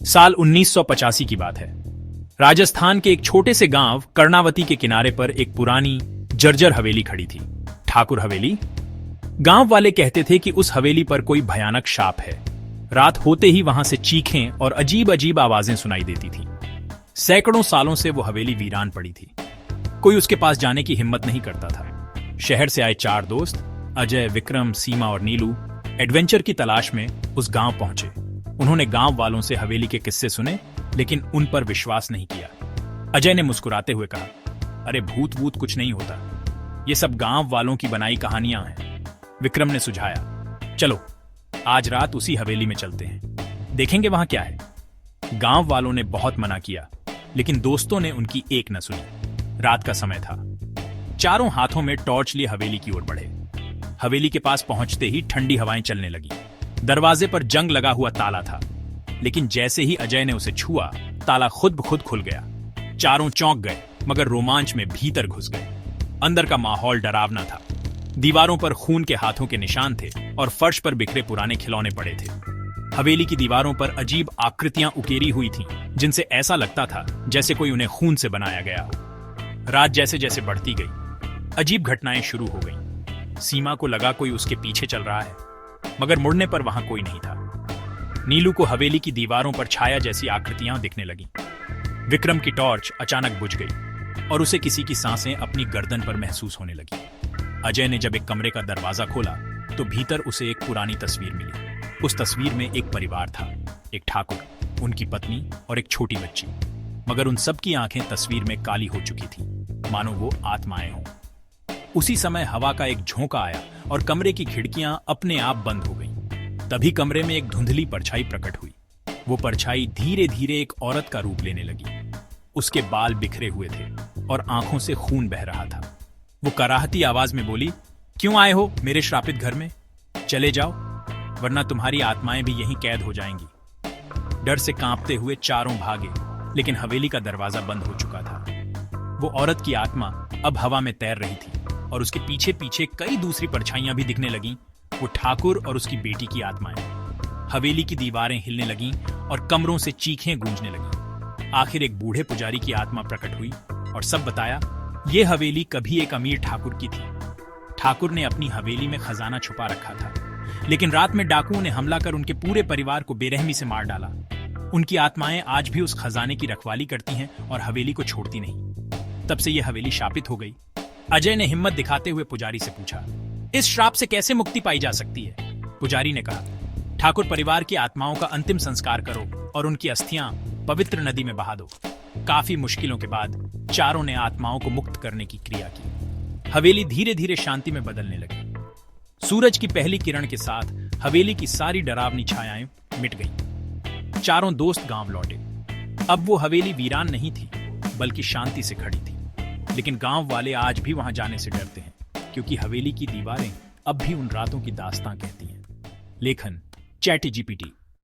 साल 1985 की बात है। राजस्थान के एक छोटे से गांव कर्णावती के किनारे पर एक पुरानी जर्जर हवेली खड़ी थी। ठाकुर हवेली। गांव वाले कहते थे कि उस हवेली पर कोई भयानक शाप है। रात होते ही वहां से चीखें और अजीब अजीब आवाजें सुनाई देती थी। सैकड़ों सालों से वो हवेली वीरान पड़ी थी। कोई उसके पास जाने की हिम्मत नहीं करता था। शहर से आए 4 दोस्त अजय, विक्रम, सीमा और नीलू एडवेंचर की तलाश में उस गांव पहुंचे। उन्होंने गांव वालों से हवेली के किस्से सुने, लेकिन उन पर विश्वास नहीं किया। अजय ने मुस्कुराते हुए कहा, अरे भूत वूत कुछ नहीं होता, ये सब गांव वालों की बनाई कहानियां हैं। विक्रम ने सुझाया, चलो आज रात उसी हवेली में चलते हैं, देखेंगे वहां क्या है। गांव वालों ने बहुत मना किया, लेकिन दोस्तों ने उनकी एक न सुनी। रात का समय था। चारों हाथों में टॉर्च लिए हवेली की ओर बढ़े। हवेली के पास पहुंचते ही ठंडी हवाएं चलने लगी। दरवाजे पर जंग लगा हुआ ताला था, लेकिन जैसे ही अजय ने उसे छुआ, ताला खुद ब खुद खुल गया। चारों चौंक गए, मगर रोमांच में भीतर घुस गए। अंदर का माहौल डरावना था। दीवारों पर खून के हाथों के निशान थे और फर्श पर बिखरे पुराने खिलौने पड़े थे। हवेली की दीवारों पर अजीब आकृतियां उकेरी हुई थीं, जिनसे ऐसा लगता था जैसे कोई उन्हें खून से बनाया गया हो। रात जैसे जैसे बढ़ती गई, अजीब घटनाएं शुरू हो गईं। सीमा को लगा कोई उसके पीछे चल रहा है, मगर मुड़ने पर वहां कोई नहीं था। नीलू को हवेली की दीवारों पर छाया जैसी आकृतियां दिखने लगीं। विक्रम की टॉर्च अचानक बुझ गई और उसे किसी की सांसें अपनी गर्दन पर महसूस होने लगी। अजय ने जब एक कमरे का दरवाजा खोला तो भीतर उसे एक पुरानी तस्वीर मिली। उस तस्वीर में एक परिवार था, एक ठाकुर, उनकी पत्नी और एक छोटी बच्ची। मगर उन सब की आंखें तस्वीर में काली हो चुकी थी, मानो वो आत्माएं हों। उसी समय हवा का एक झोंका आया और कमरे की खिड़कियां अपने आप बंद हो गईं। तभी कमरे में एक धुंधली परछाई प्रकट हुई। वो परछाई धीरे धीरे एक औरत का रूप लेने लगी। उसके बाल बिखरे हुए थे और आंखों से खून बह रहा था। वो कराहती आवाज में बोली, क्यों आए हो मेरे श्रापित घर में? चले जाओ, वरना तुम्हारी आत्माएं भी यहीं कैद हो जाएंगी। डर से कांपते हुए चारों भागे, लेकिन हवेली का दरवाजा बंद हो चुका था। वो औरत की आत्मा अब हवा में तैर रही थी और उसके पीछे पीछे कई दूसरी परछाइयां भी दिखने लगीं। वो ठाकुर और उसकी बेटी की आत्माएं। हवेली की दीवारें हिलने लगीं और कमरों से चीखें गूंजने लगीं। आखिर एक बूढ़े पुजारी की आत्मा प्रकट हुई और सब बताया, ये हवेली कभी एक अमीर ठाकुर की थी। ठाकुर ने अपनी हवेली में खजाना छुपा रखा था, लेकिन रात में डाकुओं ने हमला कर उनके पूरे परिवार को बेरहमी से मार डाला। उनकी आत्माएं आज भी उस खजाने की रखवाली करती हैं और हवेली को छोड़ती नहीं। तब से यह हवेली शापित हो गई। अजय ने हिम्मत दिखाते हुए पुजारी से पूछा, इस श्राप से कैसे मुक्ति पाई जा सकती है? पुजारी ने कहा, ठाकुर परिवार की आत्माओं का अंतिम संस्कार करो और उनकी अस्थियां पवित्र नदी में बहा दो। काफी मुश्किलों के बाद चारों ने आत्माओं को मुक्त करने की क्रिया की। हवेली धीरे धीरे शांति में बदलने लगी। सूरज की पहली किरण के साथ हवेली की सारी डरावनी छायाएं मिट गईं। चारों दोस्त गांव लौटे। अब वो हवेली वीरान नहीं थी, बल्कि शांति से खड़ी थी। लेकिन गांव वाले आज भी वहां जाने से डरते हैं, क्योंकि हवेली की दीवारें अब भी उन रातों की दास्तां कहती हैं। लेखन चैट जीपीटी।